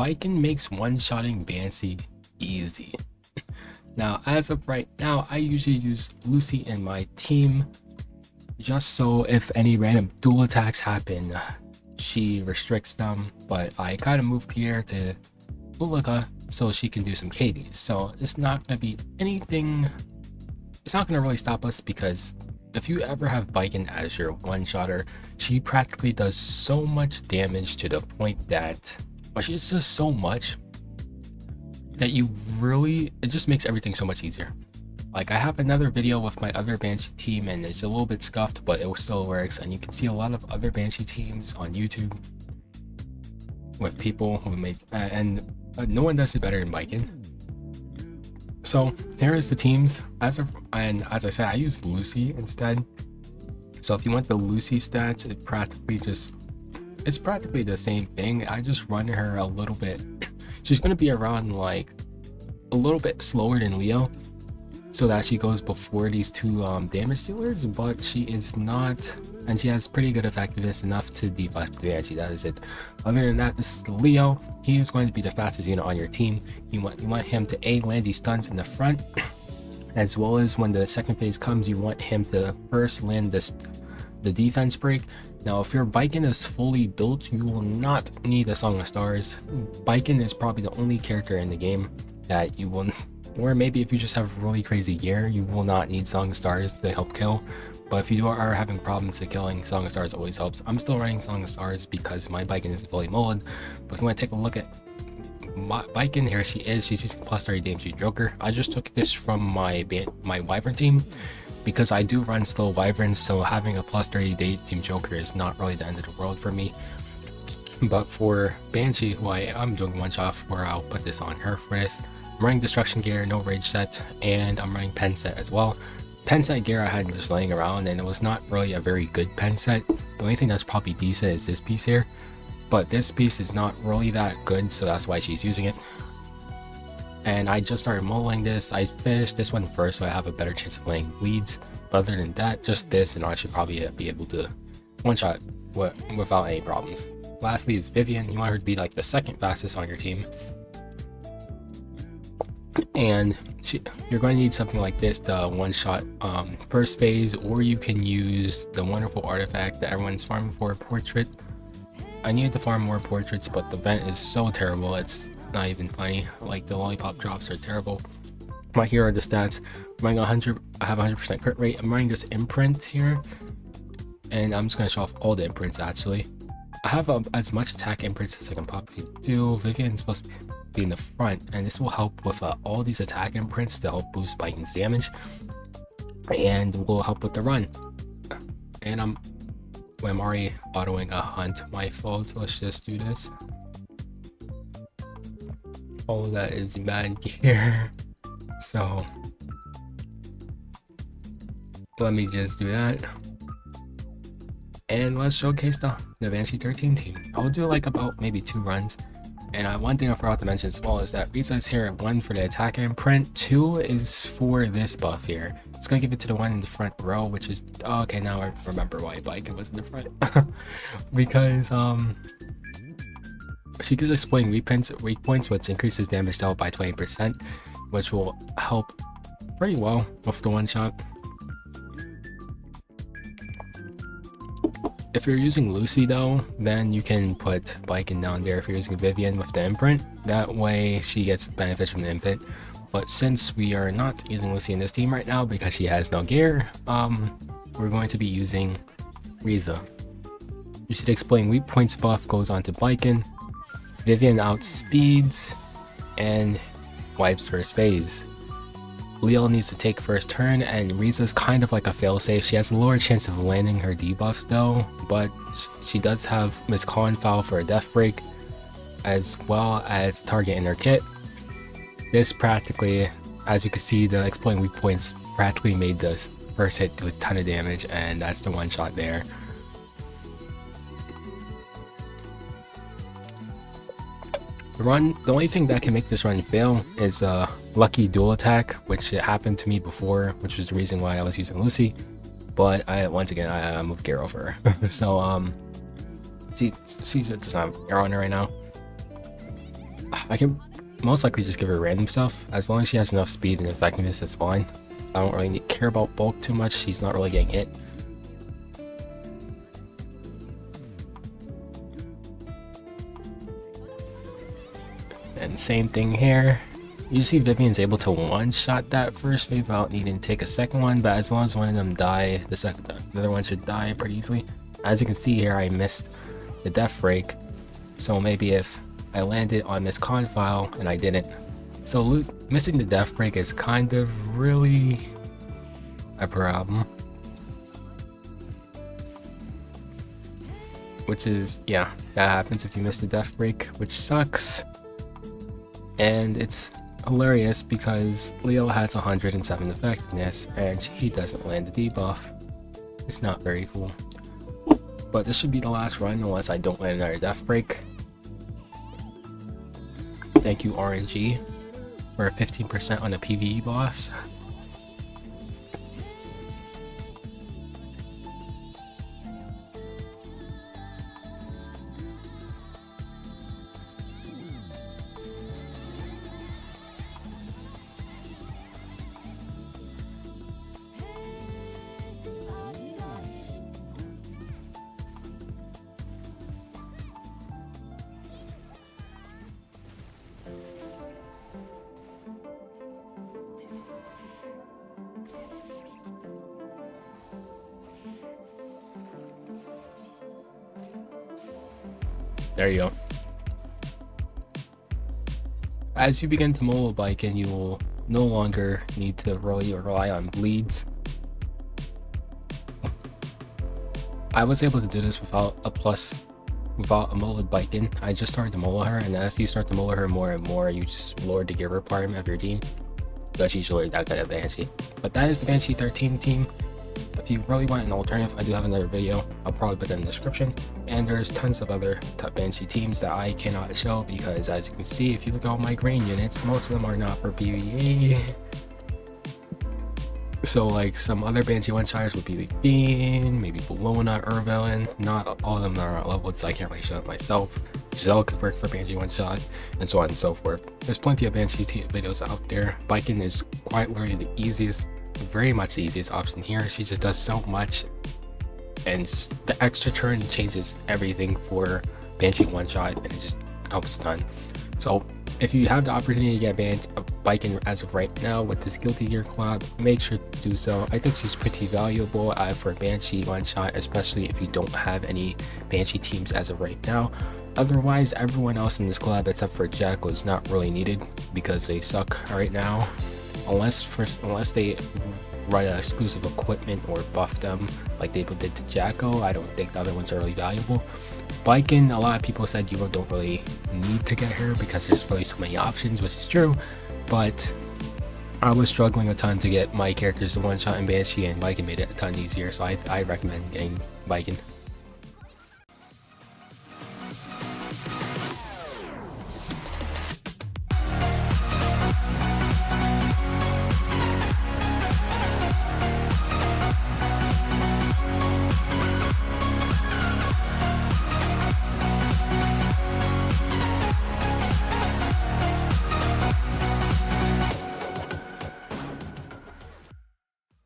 Baiken makes one-shotting Banshee easy. Now, as of right now, I usually use Lucy in my team just so if any random dual attacks happen, she restricts them, but I kind of moved here to Ulika so she can do some KDs. So it's not going to be anything, it's not going to really stop us, because if you ever have Baiken as your one-shotter, she practically does so much damage to the point that, well, she's just so much that it just makes everything so much easier. Like, I have another video with my other Banshee team and it's a little bit scuffed, but it still works, and you can see a lot of other Banshee teams on YouTube with people who make no one does it better than Baiken. So here is the teams. As I said, I use Lucy instead. So if you want the Lucy stats, it's practically the same thing. I just run her a little bit. She's going to be around like a little bit slower than Leo, so that she goes before these two damage dealers, but she is not, and she has pretty good effectiveness enough to deflect the Banshee. That is it. Other than that, this is Leo. He is going to be the fastest unit on your team. You want him to land these stuns in the front, as well as when the second phase comes, you want him to first land the defense break. Now, if your Baiken is fully built, you will not need a Song of Stars. Baiken is probably the only character in the game that you will, or maybe if you just have really crazy gear, you will not need Song of Stars to help kill. But if you are having problems with killing, Song of Stars always helps. I'm still running Song of Stars because my Baiken isn't fully molded. But if you want to take a look at my Baiken, here she is. She's using plus 30 damage Joker. I just took this from my Wyvern team, because I do run still Wyverns, so having a plus 30 team Joker is not really the end of the world for me. But for Banshee, who I'm doing one shot for, I'll put this on her first. I'm running Destruction Gear, no Rage set, and I'm running Pen set as well. Pen set gear I had just laying around, and it was not really a very good pen set. The only thing that's probably decent is this piece here, but this piece is not really that good, so that's why she's using it. And I just started modeling this. I finished this one first, so I have a better chance of laying leads. But other than that, just this, and I should probably be able to one-shot without any problems. Lastly is Vivian. You want her to be like the second fastest on your team. And you're going to need something like this, the one-shot first phase, or you can use the wonderful artifact that everyone's farming for, Portrait. I needed to farm more portraits, but the vent is so terrible, it's not even funny. Like, the lollipop drops are terrible. Right here are the stats. I'm running 100. I have 100% crit rate. I'm running this imprint here, and I'm just going to show off all the imprints actually. I have as much attack imprints as I can possibly do. Vivian's supposed to be in the front, and this will help with all these attack imprints to help boost Baiken's damage, and will help with the run. And I'm already autoing a hunt. My fault. Let's just do this. All of that is bad gear, so let me just do that, and let's showcase the Banshee 13 team. I'll do like about maybe 2 runs. And one thing I forgot to mention as well is that Riza is here, 1 for the attack imprint, 2 is for this buff here. It's gonna give it to the one in the front row, which is okay. Now I remember why Baiken was in the front. Because she gives exploding weak points, which increases damage dealt by 20%, which will help pretty well with the one shot. If you're using Lucy though, then you can put Baiken down there if you're using Vivian with the imprint. That way she gets benefits from the imprint. But since we are not using Lucy in this team right now because she has no gear, we're going to be using Riza. You see the exploding weak points buff goes on to Baiken. Vivian outspeeds and wipes first phase. Leo needs to take first turn, and Riza's kind of like a failsafe. She has a lower chance of landing her debuffs though, but she does have Miss Foul for a death break, as well as a target in her kit. This practically, as you can see, the exploding weak points practically made this first hit do a ton of damage, and that's the one shot there. The only thing that can make this run fail is a lucky dual attack, which it happened to me before, which is the reason why I was using Lucy. But once again I moved gear over. So she doesn't have gear on her right now. I can most likely just give her random stuff. As long as she has enough speed and effectiveness, that's fine. I don't really care about bulk too much. She's not really getting hit. And same thing here. Usually Vivian's able to one-shot that first wave without needing to take a second one, but as long as one of them die, the other one should die pretty easily. As you can see here, I missed the death break, so maybe if I landed on this con file and I didn't. So missing the death break is kind of really a problem. Which is, yeah, that happens if you miss the death break, which sucks. And it's hilarious because Leo has 107 effectiveness and he doesn't land the debuff. It's not very cool. But this should be the last run unless I don't land another death break. Thank you RNG for 15% on the PvE boss. There you go. As you begin to mobile Baiken, you will no longer need to really rely on bleeds. I was able to do this without a mobile Baiken. I just started to mobile her, and as you start to mobile her more and more, you just lower the gear requirement of your team. That's usually that kind of Banshee. But that is the Banshee 13 team. If you really want an alternative, I do have another video. I'll probably put it in the description. And there's tons of other top Banshee teams that I cannot show because, as you can see, if you look at all my grain units, most of them are not for PvE. So like some other Banshee one-shotters would be like Bean, maybe Bologna, Irvelin. Not all of them are leveled, so I can't really show it myself. Giselle could work for Banshee one-shot, and so on and so forth. There's plenty of Banshee videos out there. Baiken is quite literally the easiest, very much the easiest option here. She just does so much, and the extra turn changes everything for Banshee one-shot, and it just helps a ton. So if you have the opportunity to get Baiken as of right now with this Guilty Gear collab, make sure to do so. I think she's pretty valuable for Banshee one-shot, especially if you don't have any Banshee teams as of right now. Otherwise, everyone else in this collab except for Jacko is not really needed because they suck right now. Unless they run an exclusive equipment or buff them like they did to Jacko, I don't think the other ones are really valuable. Baiken, a lot of people said you don't really need to get her because there's really so many options, which is true, but I was struggling a ton to get my characters to one-shot in Banshee, and Baiken made it a ton easier, so I recommend getting Baiken.